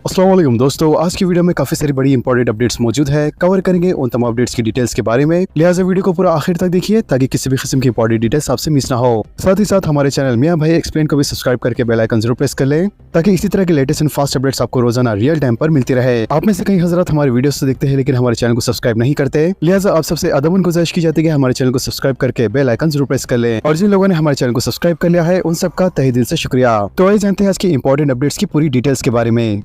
अस्सलाम वालेकुम दोस्तों, आज की वीडियो में काफी सारी बड़ी इंपॉर्टेंट अपडेट्स मौजूद है। कवर करेंगे उन तमाम अपडेट्स की डिटेल्स के बारे में, लिहाजा वीडियो को पूरा आखिर तक देखिए ताकि किसी भी किस्म की इंपॉर्टेंट डिटेल्स आपसे मिस ना हो। साथ ही साथ हमारे चैनल मियां भाई एक्सप्लेन को भी सब्सक्राइब करके बेल आइकन जरूर प्रेस कर लें ताकि इसी तरह के लेटेस्ट एंड फास्ट अपडेट्स आपको रोजाना रियल टाइम पर मिलती रहे। आप में से कई हजरात हमारे वीडियो से देखते हैं लेकिन हमारे चैनल को सब्सक्राइब नहीं करते, लिहाजा आप सबसे अदबन गुजारिश की जाती है हमारे चैनल को सब्सक्राइब करके बेल आइकन जरूर प्रेस कर लें। और जिन लोगों ने हमारे चैनल को सब्सक्राइब कर लिया है उन सबका तहे दिल से शुक्रिया। तो आइए जानते हैं आज की इंपॉर्टेंट अपडेट्स की पूरी डिटेल्स के बारे में।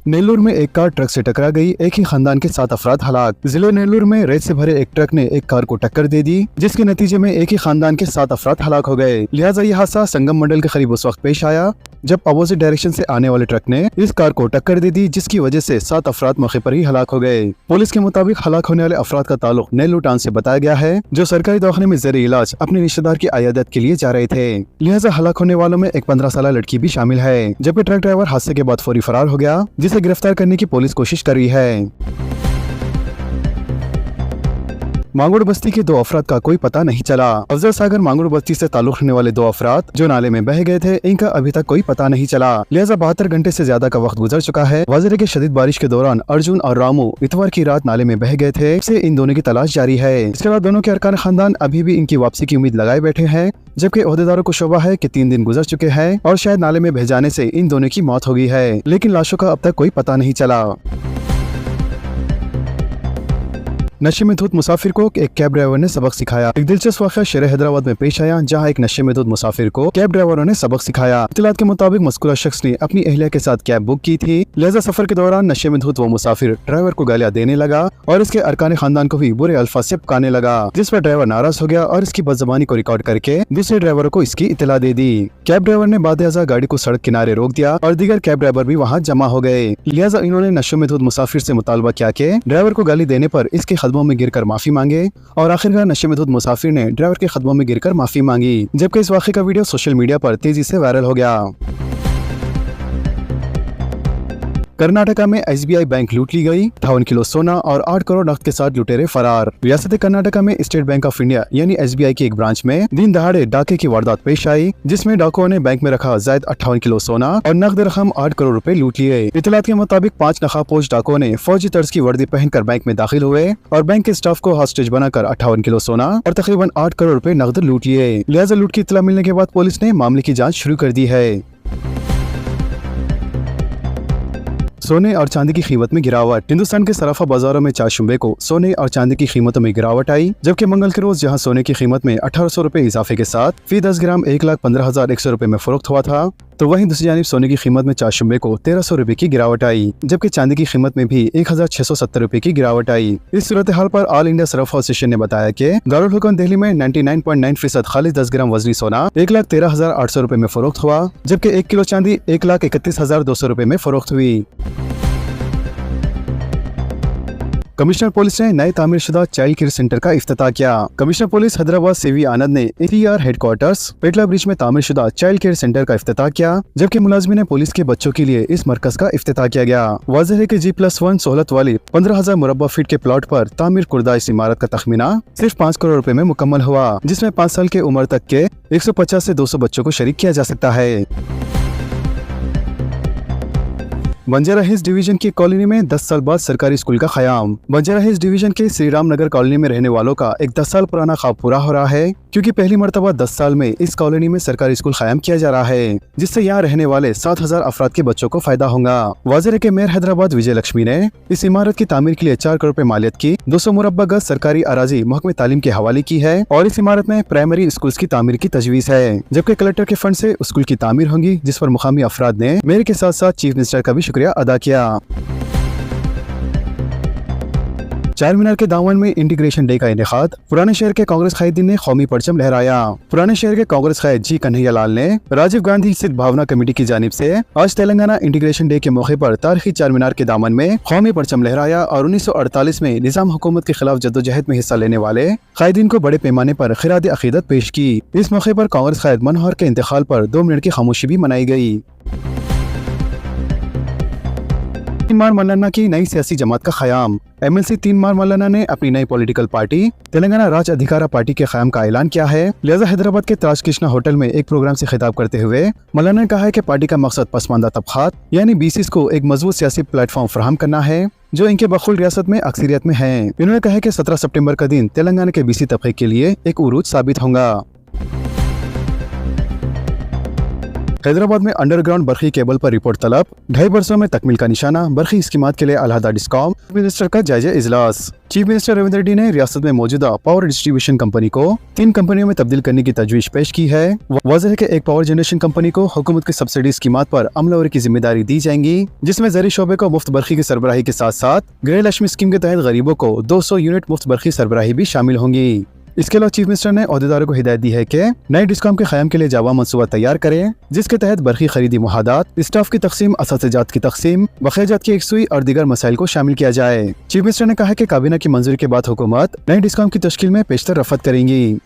नेल्लूर में एक कार ट्रक से टकरा गई, एक ही खानदान के 7 अफराद हलाक। जिले नेल्लूर में रेत से भरे एक ट्रक ने एक कार को टक्कर दे दी, जिसके नतीजे में एक ही खानदान के 7 अफराद हलाक हो गए। लिहाजा यह हादसा संगम मंडल के करीब उस वक्त पेश आया जब अपोजिट डायरेक्शन से आने वाले ट्रक ने इस कार को टक्कर दे दी, जिसकी वजह से 7 अफराद मौके पर ही हलाक हो गए। पुलिस के मुताबिक हलाक होने वाले अफराद का ताल्लुक नेल्लूर टाउन से बताया गया है, जो सरकारी दवाखाने में ज़ेरे इलाज अपने रिश्तेदार की अयादत के लिए जा रहे थे। लिहाजा हलाक होने वालों में एक 15 साल लड़की भी शामिल है, जबकि ट्रक ड्राइवर हादसे के बाद फौरी फरार हो गया, जिसे गिरफ्तार करने की पुलिस कोशिश कर रही है। मांगुड़ बस्ती के 2 अफराद का कोई पता नहीं चला। अफजल सागर मांगुड़ बस्ती से ताल्लुक रखने वाले 2 अफराद जो नाले में बह गए थे, इनका अभी तक कोई पता नहीं चला। लिहाजा 72 घंटे से ज्यादा का वक्त गुजर चुका है। वाजरे के शदीद बारिश के दौरान अर्जुन और रामू इतवार की रात नाले में बह गए थे, इससे इन दोनों की तलाश जारी है। इसके बाद दोनों के अरकान खानदान अभी भी इनकी वापसी की उम्मीद लगाए बैठे हैं, जबकि ओहदेदारों को शोबा है कि 3 दिन गुजर चुके हैं और शायद नाले में बह जाने से इन दोनों की मौत हो गई है, लेकिन लाशों का अब तक कोई पता नहीं चला। नशे में धुत मुसाफिर को एक कैब ड्राइवर ने सबक सिखाया। एक दिलचस्प वाक़या शहर हैदराबाद में पेश आया, जहां एक नशे में धुत मुसाफिर को कैब ड्राइवरों ने सबक सिखाया। इत्तलात के मुताबिक मज़कूरा शख्स ने अपनी अहलिया के साथ कैब बुक की थी, लिहाजा सफर के दौरान नशे में धुत वो मुसाफिर ड्राइवर को गालियां देने लगा और इसके अरकान खानदान को भी बुरे अल्फाज से पुकारने लगा, जिस पर ड्राइवर नाराज हो गया और इसकी बदज़बानी को रिकॉर्ड करके दूसरे ड्राइवरों को इसकी इत्तला दे दी। कैब ड्राइवर ने बादे गाड़ी को सड़क किनारे रोक दिया और दीगर कैब ड्राइवर भी वहाँ जमा हो गए। लिहाजा इन्होंने नशे में धुत मुसाफिर से मुतालबा किया कि ड्राइवर को गाली देने पर इसके कदमों में गिरकर माफी मांगे, और आखिरकार नशे में धुत मुसाफिर ने ड्राइवर के कदमों में गिरकर माफी मांगी, जबकि इस वाक़े का वीडियो सोशल मीडिया पर तेजी से वायरल हो गया। कर्नाटका में SBI बैंक लूट ली गई, 58 किलो सोना और 8 करोड़ नकद के साथ लुटेरे फरार। रियासत कर्नाटका में स्टेट बैंक ऑफ इंडिया यानी SBI की एक ब्रांच में दिन दहाड़े डाके की वारदात पेश आई, जिसमें डाकुओं ने बैंक में रखा जायद 58 किलो सोना और नकद रकम 8 करोड़ रुपए लूट लिए। इत्तलात के मुताबिक 5 नकाबपोश डाकुओं ने फौजी तर्ज की वर्दी पहनकर बैंक में दाखिल हुए और बैंक के स्टाफ को हॉस्टेज बनाकर 58 किलो सोना और तकरीबन 8 करोड़ रुपए नकद लूट लिए। लिहाजा लूट की इत्तला मिलने के बाद पुलिस ने मामले की जाँच शुरू कर दी है। सोने और चांदी की कीमत में गिरावट। हिंदुस्तान के सराफा बाजारों में चारशंबे को सोने और चांदी की कीमतों में गिरावट आई, जबकि मंगल के रोज जहां सोने की कीमत में 1800 रुपए इजाफे के साथ फी 10 ग्राम 1,15,100 रुपए में फरोख्त हुआ था, तो वहीं दूसरी जानिब सोने की कीमत में चारशंबे को 1300 रुपए की गिरावट आई, जबकि चांदी की कीमत में भी 1670 रुपए की गिरावट आई। इस सूरत हाल पर ऑल इंडिया सराफा एसोसिएशन ने बताया कि दारुल हुकूम दिल्ली में 99.9% खालिद 10 ग्राम वजनी सोना 1,13,800 रुपए में फरोख्त हुआ, जबकि 1 किलो चांदी 1,31,200 रुपए में फरोख्त हुई। कमिश्नर पुलिस ने नए तामीरशुदा चाइल्ड केयर सेंटर का इफ्तिताह किया। कमिश्नर पुलिस हैदराबाद CV आनंद ने ATR हेडक्वार्टर्स पेटला ब्रिज में तामीरशुदा चाइल्ड केयर सेंटर का इफ्तिताह किया, जबकि मुलाजमीन पुलिस के बच्चों के लिए इस मरकज का इफ्तिताह किया गया। वाज़ेह है कि G+1 सहूलत वाली 15,000 मुरब्बा फीट के प्लॉट पर तामीर कुर्दा इस इमारत का तखमीना सिर्फ 5 करोड़ रुपए में मुकम्मल हुआ, जिसमें 5 साल की उम्र तक के 150 से 200 बच्चों को शरीक किया जा सकता है। बंजारा हिल्स डिवीजन की कॉलोनी में 10 साल बाद सरकारी स्कूल का क़याम। बंजारा हिल्स डिवीजन के श्री राम नगर कॉलोनी में रहने वालों का एक 10 साल पुराना ख्वाब पूरा हो रहा है, क्योंकि पहली मरतबा 10 साल में इस कॉलोनी में सरकारी स्कूल कायम किया जा रहा है, जिससे यहाँ रहने वाले 7,000 अफराद के बच्चों को फायदा होगा। वाज़ेह है कि मेयर हैदराबाद विजय लक्ष्मी ने इस इमारत की तामीर के लिए 4 करोड़ रुपए मालियत की 200 मुरब्बा गज सरकारी अराजी महकमे तालीम के हवाले की है, और इस इमारत में प्राइमरी स्कूल की तामीर की तजवीज़ है, जबकि कलेक्टर के फंड से स्कूल की तामीर होगी, जिस पर मुकामी अफराद ने मेयर के साथ साथ चीफ मिनिस्टर का भी शुक्रिया अदा किया। चार मीनार के दामन में इंटीग्रेशन डे का इनेकाद। पुराने शहर के कांग्रेस कायदीन ने कौमी परचम लहराया। पुराने शहर के कांग्रेस कायद जी कन्हैया लाल ने राजीव गांधी स्थित भावना कमेटी की जानिब से आज तेलंगाना इंटीग्रेशन डे के मौके पर तारीखी चार मीनार के दामन में कौमी परचम लहराया और 1948 में निजाम हुकूमत के खिलाफ जद्दोजहद में हिस्सा लेने वाले कायदीन को बड़े पैमाने पर खिराद अकीदत पेश की। इस मौके पर कांग्रेस कायद मनोहर के इंतकाल पर 2 मिनट की खामोशी भी मनाई गई। तीन मार मल्लाना की नई सियासी जमात का क़याम। MLC तीन मार मल्लाना ने अपनी नई पॉलिटिकल पार्टी तेलंगाना राज अधिकारा पार्टी के क़याम का ऐलान किया है। लिहाजा हैदराबाद के ताज कृष्णा होटल में एक प्रोग्राम से खिताब करते हुए मल्लाना ने कहा है कि पार्टी का मकसद पसमानदा तबकात यानी BCs को एक मजबूत सियासी प्लेटफॉर्म फराहम करना है जो इनके बखुल रियासत में अक्सरियत में है। इन्होंने कहा कि 17 सितंबर का दिन तेलंगाना के BC तबके के लिए एक उरूज साबित होगा। हैदराबाद में अंडरग्राउंड बरखी केबल पर रिपोर्ट तलब, 2.5 वर्षों में तकमील का निशाना, बरखी स्कीमात के लिए अलहदा डिस्कॉम। चीफ मिनिस्टर का जायजा इजलास। चीफ मिनिस्टर रेवंत रेड्डी ने रियासत में मौजूदा पावर डिस्ट्रीब्यूशन कंपनी को 3 कंपनियों में तब्दील करने की तजवीज पेश की है। वाज़ेह है कि एक पावर जनरेशन कंपनी को हुकूमत की सब्सिडी स्कीमात पर अमलावरी की जिम्मेदारी दी जाएंगी, जिसमें ज़री शोबे को मुफ्त बरखी की सरबराही के साथ साथ गृहलक्ष्मी स्कीम के तहत गरीबों को 200 यूनिट मुफ्त बरखी सरबराही भी शामिल होंगी। इसके अलावा चीफ मिनिस्टर ने ओहदेदारों को हिदायत दी है कि नए डिस्कॉम के क़याम के लिए जावा मनसूबा तैयार करें, जिसके तहत बरखी खरीदी मुहादात, स्टाफ की तकसीम, असातिजात की तकसीम, बकायाजात की यकसुई और दीगर मसाइल को शामिल किया जाए। चीफ मिनिस्टर ने कहा कि काबीना की मंजूरी के बाद हुकूमत नए डिस्कॉम की तश्कील में पेशतर रफत करेंगी।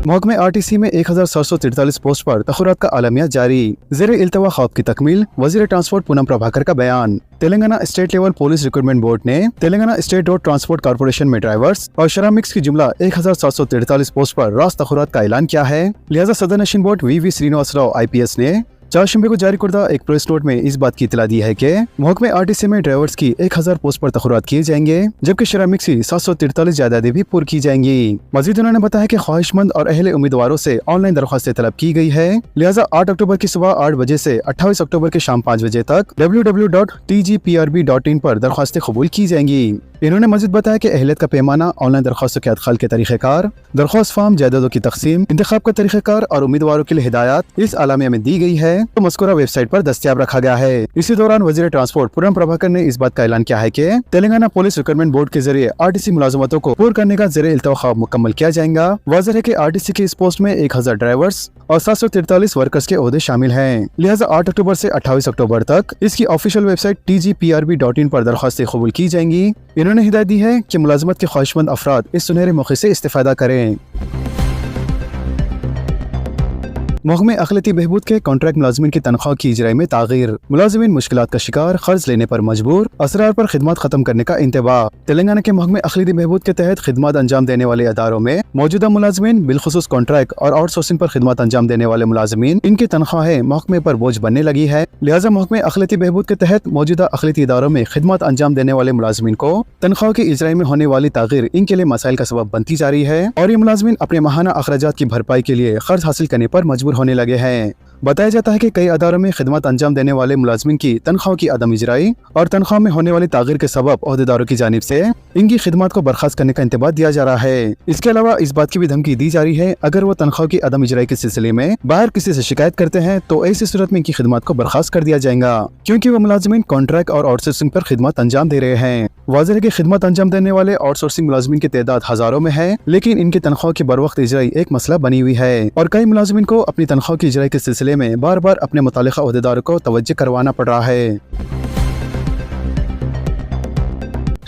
महकमे RTC में 1743 पोस्ट पर तखुरात का आलमिया जारी। ज़ेरे इल्तवा ख्वाब की तकमील, वज़ीर ट्रांसपोर्ट पूनम प्रभाकर का बयान। Telangana state level police recruitment board ने Telangana state road transport corporation में ड्राइवर्स और शरामिक्स की जुमला 1743 पोस्ट पर रास्त तखुरात का ऐलान किया है। लिहाजा सदर नशीन board VV Srinivas Rao IPS ने 4 शंबे को जारी करदा एक प्रेस नोट में इस बात की इतला दी है कि महकमे RTC में ड्राइवर्स की 1000 पोस्ट पर तखुरात किए जाएंगे, जबकि शरामिक्स की 743 जायदादें भी पूरी की जाएंगी। मजीद उन्होंने बताया कि ख्वाहिशमंद और अहले उम्मीदवारों से ऑनलाइन दरख्वास्तें तलब की गई है। लिहाजा 8 अक्टूबर की सुबह 8 बजे से 28 अक्टूबर के शाम 5 बजे तक www.tgprb.in पर दरख्वास्तें कबूल की जाएंगी। इन्होंने मजीद बताया कि अहलियत का पैमाना, ऑनलाइन दरख्वास्तों के अदखाल के तरीक़ेकार, दरख्वास्त फार्म, जायदादों की तकसीम, इंतखाब का तरीक़ेकार और उम्मीदवारों के लिए हिदायत इस आलामिया में दी गई है तो मज़कूरा वेबसाइट पर दस्तियाब रखा गया है। इसी दौरान वज़ीर ट्रांसपोर्ट पूनम प्रभाकर ने इस बात का ऐलान किया है कि तेलंगाना पुलिस रिक्रूटमेंट बोर्ड के जरिए RTC मुलाजमतों को पूरा करने का ज़ेरे इल्तवा ख्वाब मुकम्मल किया जाएगा। वाज़ेह है कि RTC की इस पोस्ट में 1000 ड्राइवर्स और 743 वर्कर्स के ओहदे शामिल हैं। लिहाजा 8 अक्टूबर से 28 अक्टूबर तक इसकी ऑफिशियल वेबसाइट tgprb.in पर दरख्वास्तें कबूल की जाएंगी। इन्होंने हिदायत दी है कि मुलाजमत के ख्वाहिशमंद अफराद इस सुनहरे मौके से इस्तेफादा करें। महकमे अखिलती बहबूद के कॉन्ट्रैक्ट मुलाजमीन की तनख्वाह की इजराई में तागीर, मुलाजमीन मुश्किलात का शिकार, कर्ज लेने पर मजबूर, असरार पर खिदमत खत्म करने का इंतबाह। तेलंगाना के महकमे अखिलती बहबूद के तहत खिदमत अंजाम देने वाले अदारों में मौजूदा मुलाजमीन, बिलखुसूस कॉन्ट्रैक्ट और आउटसोर्सिंग पर खिदमत अंजाम देने वाले मुलाजमीन, इनकी तनख्वाहें महकमे पर बोझ बनने लगी है। लिहाजा महकमे अखिलती बहबूद के तहत मौजूदा अखिलती इदारों में खिदमत अंजाम देने वाले मुलाजमीन को तनख्वाह की इजराई में होने वाली तागीर इनके लिए मसाइल का सबब बनती जा रही है और ये मुलाजमीन अपने माहाना अखराजात की भरपाई के लिए कर्ज हासिल करने पर मजबूर होने लगे हैं। बताया जाता है कि कई अदारों में खिदमत अंजाम देने वाले मुलाजमीन की तनख्वाह की अदम इजराई और तनख्वाह में होने वाली तागीर के सबब ओहदेदारों की जानिब से इनकी खिदमत को बर्खास्त करने का इंतबाह दिया जा रहा है। इसके अलावा इस बात की भी धमकी दी जा रही है अगर वो तनख्वाह की अदम इजराई के सिलसिले में बाहर किसी से शिकायत करते हैं तो ऐसी सूरत में इनकी खिदमत को बर्खास्त कर दिया जाएगा, क्योंकि वो मुलाजमीन कॉन्ट्रैक्ट और आउटसोर्सिंग पर खिदमत अंजाम दे रहे हैं। वाज़ेह है कि खिदमत अंजाम देने वाले आउटसोर्सिंग मुलाजमीन की तादाद हजारों में है, लेकिन इनकी तनख्वाह की बरवक्त इजराई एक मसला बनी हुई है और कई मुलाजमीन को अपनी तनख्वाह की इजराई के सिलसिले में बार बार अपने मुतालिका ओहदेदारों को तवज्जो करवाना पड़ रहा है।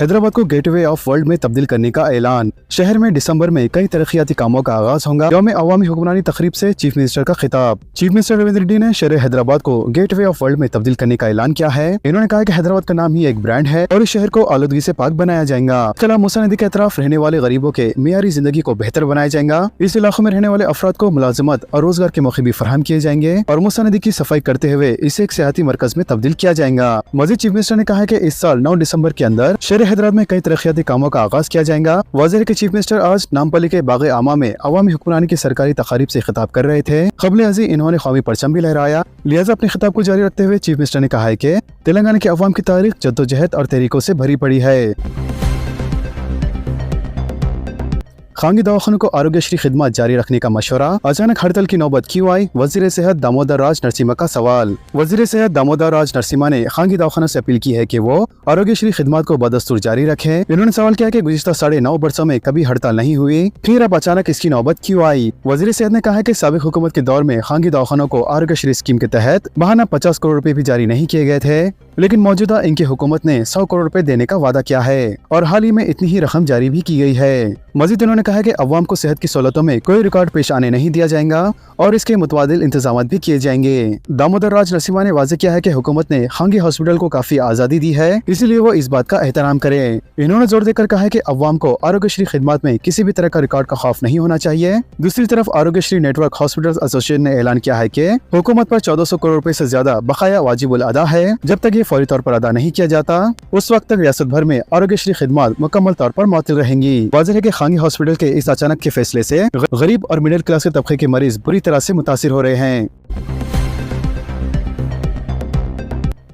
हैदराबाद को गेटवे ऑफ वर्ल्ड में तब्दील करने का ऐलान। शहर में दिसंबर में कई तरक्याती कामों का आगाज होगा। यौम अवामी हुक्मरानी तकरीब से चीफ मिनिस्टर का खिताब। चीफ मिनिस्टर रेवंत रेड्डी ने शहर हैदराबाद को गेटवे ऑफ वर्ल्ड में तब्दील करने का ऐलान किया है। इन्होंने कहा कि हैदराबाद का नाम ही एक ब्रांड है और इस शहर को आलूदगी से पाक बनाया जाएगा। इसके अलावा मूसा नदी के अतराफ रहने वाले गरीबों के मियारी जिंदगी को बेहतर बनाया जाएगा। इस इलाकों में रहने वाले अफराद को मुलाजमत और रोजगार के मौके भी फराहम किए जाएंगे और मूसा नदी की सफाई करते हुए इसे एक सियाती मरकज में तब्दील किया जाएगा। मजीद चीफ मिनिस्टर ने कहा कि इस साल 9 दिसंबर के अंदर शहर हैदराबाद में कई तरक्याती कामों का आगाज किया जाएगा। वाज़ेह है कि चीफ मिनिस्टर आज नामपल्ली के बाग आमा में अवामी हुक्मरानी की सरकारी तकारीब से खिताब कर रहे थे। क़ब्ल अज़ीं इन्होंने कौमी परचम भी लहराया। लिहाजा अपने खिताब को जारी रखते हुए चीफ मिनिस्टर ने कहा है कि तेलंगाना के अवाम की तारीख जद्दोजहद और तहरीकों से भरी पड़ी है। खांगी दवाखानों को आरोग्यश्री खिदमत जारी रखने का मशवरा। अचानक हड़ताल की नौबत क्यों आई? वज़ीर सेहत दामोदर राज नरसिम्हा का सवाल। वज़ीर सेहत दामोदर राज नरसिम्हा ने खांगी दवाखानों से अपील की है कि वो आरोग्यश्री खिदमत को बदस्तूर जारी रखें। इन्होंने सवाल किया कि गुज़िश्ता 9.5 वर्षों में कभी हड़ताल नहीं हुई, फिर अब अचानक इसकी नौबत क्यों आई? वज़ीर सेहत ने कहा कि साबिक़ हुकूमत के दौर में खांगी दवाखानों को आरोग्यश्री स्कीम के तहत माहाना 50 करोड़ रुपए भी जारी नहीं किए गए थे। लेकिन मौजूदा इनकी हुकूमत ने 100 करोड़ रुपए देने का वादा किया है और हाल ही में इतनी ही रकम जारी भी की गई है। मजीद उन्होंने कहा कि अवाम को सेहत की सहूलतों में कोई रिकॉर्ड पेश आने नहीं दिया जाएगा और इसके मुतवादिल इंतजाम भी किए जाएंगे। दामोदर राज नसीमा ने वाज़ेह किया है कि हुकूमत ने खांगी हॉस्पिटल को काफी आज़ादी दी है, इसलिए वो इस बात का एहतराम करे। इन्होंने जोर देकर कहा है कि अवाम को आरोग्यश्री खिदमत में किसी भी तरह का रिकॉर्ड का खौफ नहीं होना चाहिए। दूसरी तरफ आरोग्यश्री नेटवर्क हॉस्पिटल एसोसिएशन ने ऐलान किया है कि हुकूमत पर 1400 करोड़ रुपए से ज्यादा बकाया वाजिबुल अदा है। जब तक ये फौरी तौर पर अदा नहीं किया जाता उस वक्त तक रियासत भर में आरोग्यश्री खिदमत मुकम्मल तौर पर मुअत्तल रहेंगी। वाज़ेह है कि खांगी हॉस्पिटल के इस अचानक के फैसले से गरीब और मिडिल क्लास के तबके के मरीज बुरी तरह से मुतासिर हो रहे हैं।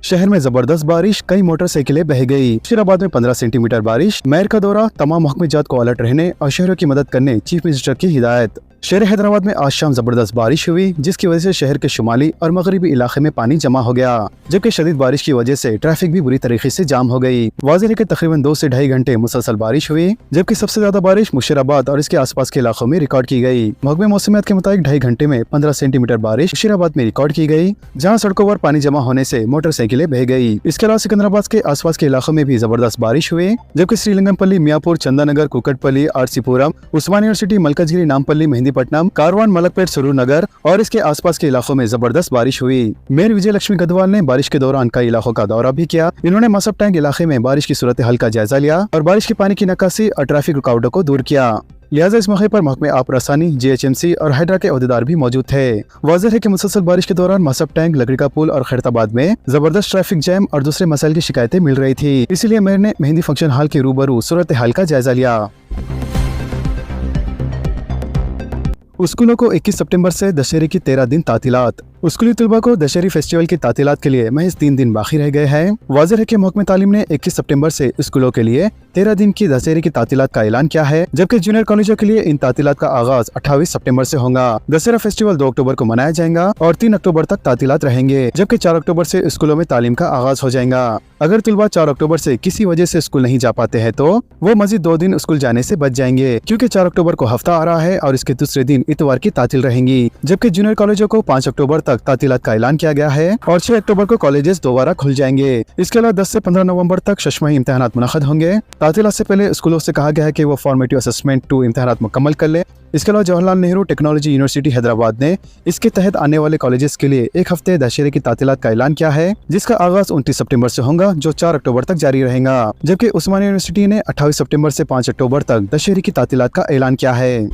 शहर में जबरदस्त बारिश, कई मोटरसाइकिलें बह गई। बशीराबाद में 15 सेंटीमीटर बारिश, मेयर का दौरा, तमाम महकमेजात को अलर्ट रहने और शहरों की मदद करने चीफ मिनिस्टर की हिदायत। शहर हैदराबाद में आज शाम जबरदस्त बारिश हुई जिसकी वजह से शहर के शुमाली और मगरबी इलाके में पानी जमा हो गया, जबकि शदीद बारिश की वजह से ट्रैफिक भी बुरी तरीके से जाम हो गई। वाज़ेह है कि तकरीबन 2 से ढाई घंटे मुसलसल बारिश हुई, जबकि सबसे ज्यादा बारिश मुशीराबाद और इसके आसपास के इलाकों में रिकॉर्ड की गई। महकमे मौसमियात के मुताबिक 2.5 घंटे में 15 सेंटीमीटर बारिश मुशीराबाद में रिकॉर्ड की गई, जहाँ सड़कों पर पानी जमा होने से मोटरसाइकिलें बह गई। इसके अलावा सिकंदराबाद के आसपास के इलाकों में भी जबरदस्त बारिश हुई, जबकि श्रीलिंगमपल्ली, मियापुर, चंदानगर, कुकटपल्ली, आरसीपुरम, उस्मान यूनिवर्सिटी, मलकाजगिरी, नामपल्ली, मेहंदीपट्टनम, कारवान, मलकपेट, सुरूर नगर और इसके आसपास के इलाकों में जबरदस्त बारिश हुई। मेयर विजय लक्ष्मी गढ़वाल ने बारिश के दौरान कई इलाकों का दौरा भी किया। इन्होंने मसब टैंक इलाके में बारिश की सूरत हाल का जायजा लिया और बारिश के पानी की निकासी और ट्रैफिक रुकावटों को दूर किया। लिहाजा इस मौके पर महकमे आप रसानी, जीएचएमसी और हाइड्रा के अहदेदार भी मौजूद थे। वाज़ेह है कि मुसलसल बारिश के दौरान मसब टैंक, लकड़ी का पुल और खैरताबाद में जबरदस्त ट्रैफिक जैम और दूसरे मसाइल की शिकायतें मिल रही थी, इसलिए मेयर ने मेहंदी फंक्शन हॉल के रूबरू सूरत हाल का जायजा लिया। स्कूलों को 21 सितंबर से दशहरे की 13 दिन तातीलात। स्कूली तलबा को दशहरी फेस्टिवल की तातीलात के लिए महज 3 दिन बाकी रह गए हैं। वाज़ेह है कि महकमे तालीम ने 21 सितंबर से स्कूलों के लिए 13 दिन की दशहरे की तातीलात का ऐलान किया है, जबकि जूनियर कॉलेजों के लिए इन तातीलात का आगाज 28 सितंबर से होगा। दशहरा फेस्टिवल 2 अक्टूबर को मनाया जाएगा और 3 अक्टूबर तक तातीलात रहेंगे, जबकि 4 अक्टूबर से स्कूलों में तालीम का आगाज हो जाएगा। अगर तलबा 4 अक्टूबर से किसी वजह से स्कूल नहीं जा पाते हैं तो वो मजीद 2 दिन स्कूल जाने से बच जाएंगे, क्योंकि 4 अक्टूबर को हफ्ता आ रहा है और इसके दूसरे दिन इतवार की तातील रहेंगी। जबकि जूनियर कॉलेजों को 5 अक्टूबर तक तातीलात का ऐलान किया गया है और 6 अक्टूबर को कॉलेजेस दोबारा खुल जाएंगे। इसके अलावा 10 से 15 नवंबर तक शशमाही इम्तिहानात मुनक़्क़द होंगे। तातीलात से पहले स्कूलों से कहा गया है कि वो फॉर्मेटिव असेसमेंट 2 इम्तिहानात मुकम्मल कर ले। इसके अलावा जवाहरलाल नेहरू टेक्नोलॉजी यूनिवर्सिटी हैदराबाद ने इसके तहत आने वाले कॉलेजेस के लिए 1 हफ्ते दशहरे की तातीलात का ऐलान किया है, जिसका आगाज 29 सितंबर से होगा जो 4 अक्टूबर तक जारी रहेगा। जबकि उस्मानिया यूनिवर्सिटी ने 28 सितंबर से 5 अक्टूबर तक दशहरे की तातीलात का ऐलान किया है।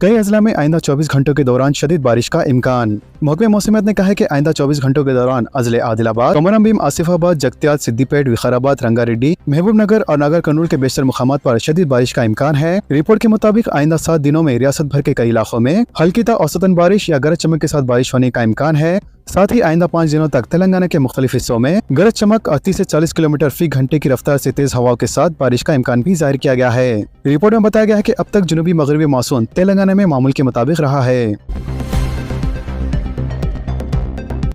कई अजला में आइंदा 24 घंटों के दौरान शदीद बारिश का इम्कान। महकमे मौसमियात ने कहा है कि आइंदा 24 घंटों के दौरान अजले आदिलाबाद, कोमरम, आसिफाबाद, जगतियात, सिद्दीपेट, विकाराबाद, रंगारेड्डी, महबूब नगर और नागर कर्नूल के बेशतर मुकामात पर शदीद बारिश का इम्कान है। रिपोर्ट के मुताबिक आइंदा 7 दिनों में रियासत भर के कई इलाकों में हल्की ता औसतन बारिश या गरज चमक के साथ बारिश होने का इम्कान है। साथ ही आइंदा 5 दिनों तक तेलंगाना के मुख्तलिफ हिस्सों में गरज चमक और 30 से 40 किलोमीटर फी घंटे की रफ्तार से तेज हवाओं के साथ बारिश का इम्कान भी जाहिर किया गया है। रिपोर्ट में बताया गया है कि अब तक जनूबी मगरबी मानसून तेलंगाना में मामूल के मुताबिक रहा है।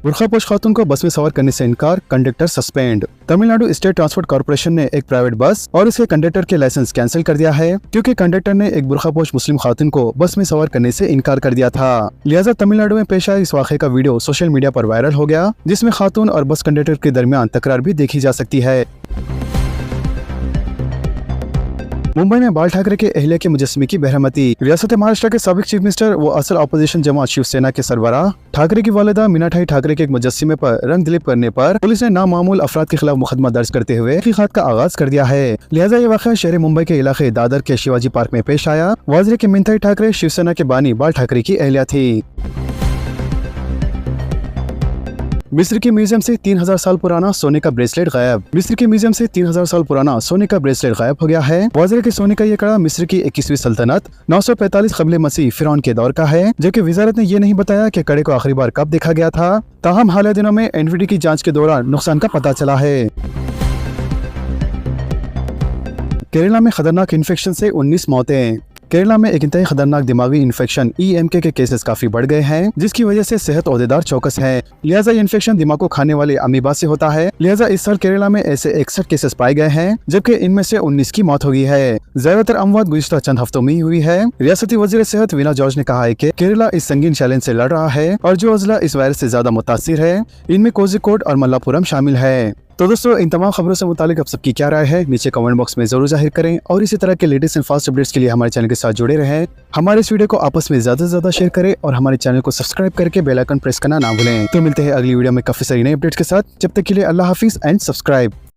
बुर्खापोश खातून को बस में सवार करने से इनकार, conductor suspend. Tamil Nadu state transport corporation ने एक प्राइवेट बस और इसके कंडक्टर के लाइसेंस कैंसिल कर दिया है, क्योंकि कंडक्टर ने एक बुर्खापोश मुस्लिम खातून को बस में सवार करने से इनकार कर दिया था। लिहाजा तमिलनाडु में पेश आए इस वाक़े का वीडियो सोशल मीडिया पर वायरल हो गया, जिसमें खातून और बस कंडक्टर के दरमियान तकरार भी देखी जा सकती है। मुंबई में बाल ठाकरे के अहलिया के मुजस्समे की बहरमती। रियासत महाराष्ट्र के साबिक चीफ मिनिस्टर व असल अपोजिशन जमात शिवसेना के सरबराह ठाकरे की वालिदा मीनाठाई ठाकरे के एक मुजस्समे पर रंग दिलीप करने पर पुलिस ने नामामूल अफराद के खिलाफ मुकदमा दर्ज करते हुए तहकीकात का आगाज कर दिया है। लिहाजा ये वाक़या शहर मुंबई के इलाके दादर के शिवाजी पार्क में पेश आया। वाज़ेह कि मीनाठाई ठाकरे शिवसेना के बानी बाल ठाकरे की अहलिया थी। मिस्र के म्यूजियम से 3000 साल पुराना सोने का ब्रेसलेट गायब। मिस्र के म्यूजियम से 3000 साल पुराना सोने का ब्रेसलेट गायब हो गया है। वाज़ेह कि सोने का ये कड़ा मिस्र की 21वीं सल्तनत 945 क़ब्ल मसीह फिरौन के दौर का है, जबकि वजारत ने ये नहीं बताया कि कड़े को आखिरी बार कब देखा गया था। ताहम हालिया दिनों में एनवीडी की जांच के दौरान नुकसान का पता चला है। केरला में खतरनाक इन्फेक्शन से 19 मौतें। केरला में एक इंतहाई खतरनाक दिमागी इन्फेक्शन EMK के केसेस काफी बढ़ गए हैं, जिसकी वजह से सेहत ओहदेदार चौकस है। लिहाजा ये इन्फेक्शन दिमाग को खाने वाले अमीबा से होता है। लिहाजा इस साल केरला में ऐसे 61 केसेस पाए गए हैं, जबकि इनमें से 19 की मौत हो गई है। ज्यादातर अमवात गुज़िश्ता चंद हफ्तों में ही हुई है। रियासती वजीर सेहत वीना जॉर्ज ने कहा है कि केरला इस संगीन चैलेंज से लड़ रहा है और जो अजला इस वायरस से ज्यादा मुतासिर है, इनमें कोझिकोड और मल्लापुरम शामिल है। तो दोस्तों, इन तमाम खबरों से मुतालिक आप सबकी क्या राय है, नीचे कमेंट बॉक्स में जरूर जाहिर करें और इसी तरह के लेटेस्ट एंड फास्ट अपडेट्स के लिए हमारे चैनल के साथ जुड़े रहें। हमारे इस वीडियो को आपस में ज्यादा से ज्यादा शेयर करें और हमारे चैनल को सब्सक्राइब करके बेल आइकन प्रेस करना ना भूलें। तो मिलते हैं अगली वीडियो में काफी सारी नई अपडेट्स के साथ। जब तक के लिए अल्लाह हाफिज एंड सब्सक्राइब।